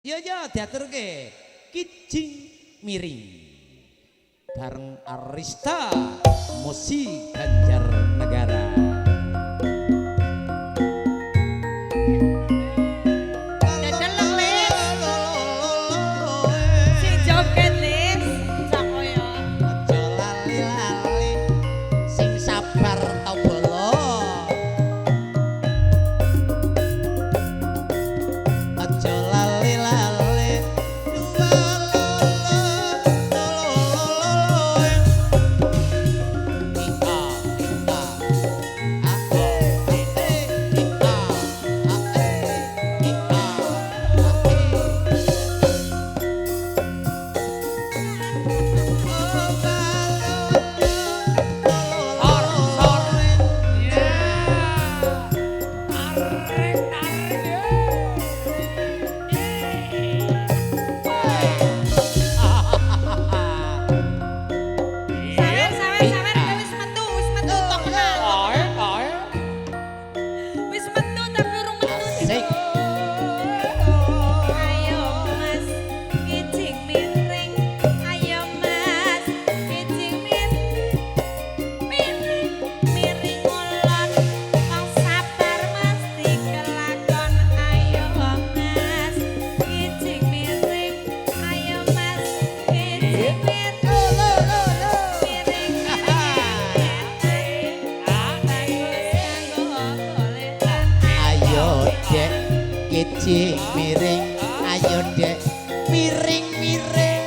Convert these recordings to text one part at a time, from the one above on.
Ya diaturke Kijing Miring bareng Arista Musik Ganjar Negara. Kijing miring, ayo dek miring-miring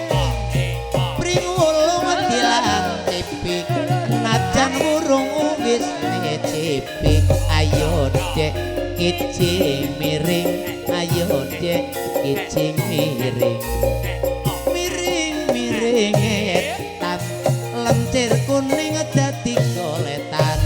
Pringulung dilan tipik najan burung wis ngecipi ayo dek kijing miring, ayo dek kijing miring miring-miring etan lentir kuning dadi goletan.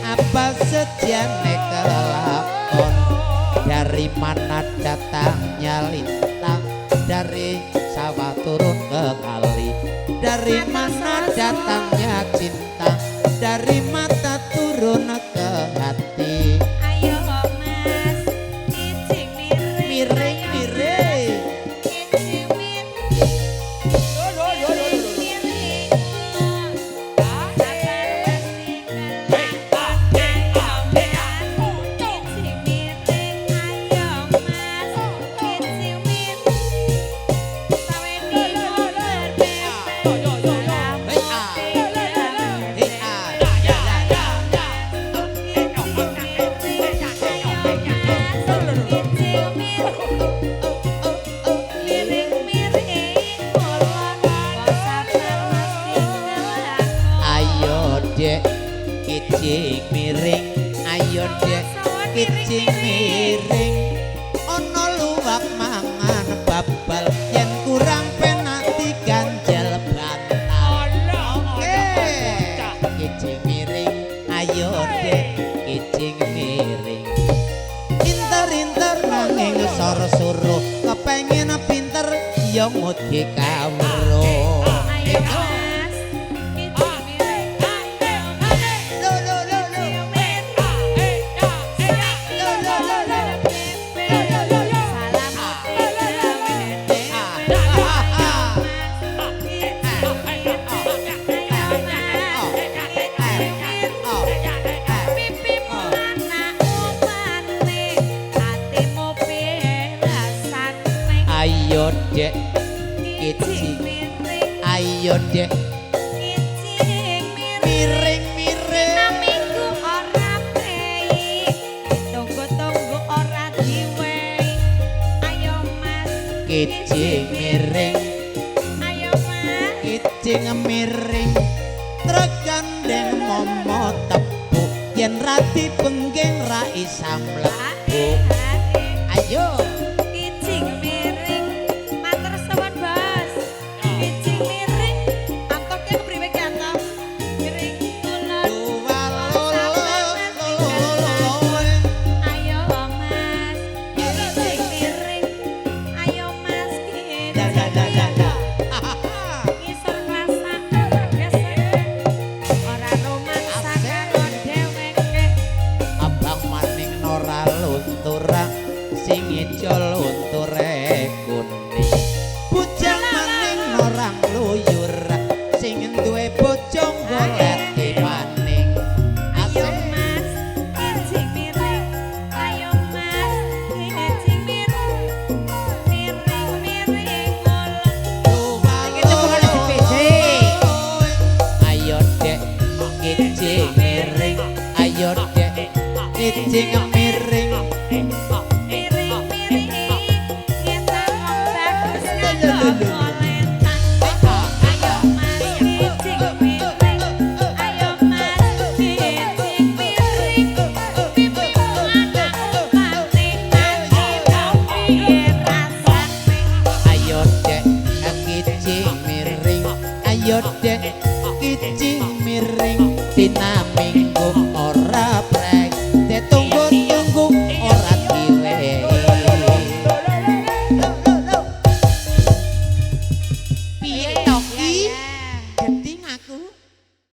Apa sediane kelakon, dari mana datangnya lintang, dari sawah turun ke kali, dari mana datangnya cinta, dari mata turun ke hati. Ayo mas, kijing miring, miring-miring kijing miring, kijing miring, ayo dek kijing miring ono luwak mangan babal yen kurang penak diganjel bantal. Oke kijing miring, ayo dek kijing miring inter-inter nanging sor suruh kepengen pinter ya mudi kawruh. ayo mas, kijing miring, ayo dek kijing miring, ayo dek kijing miring, miring-miring naminggu ora kicing miring ayo mas kicing miring truk gandeng momo tepuk yen rati penggeng ra isam laku ayo kicing miring matur suwun bos kicing miring antoknya kepriwe ki antok miring kulon ayo mas kicing miring ayo mas ngisor rasa ora romansa karo dheweke abang maning nora luntura sing ijol unture kuning bujang maning norang luyur sing duwe bojong golek maning ayo mas kicing miring ayo mas kicing miring miring ayo dek kicing miring ayo dek kicing miring miring kita bagus nganggo koletan ayo mas kicing miring ayo mas kicing miring pipimu ana umpate nanti piye rasane ayo dek kicing miring ayo dek kicing miring tina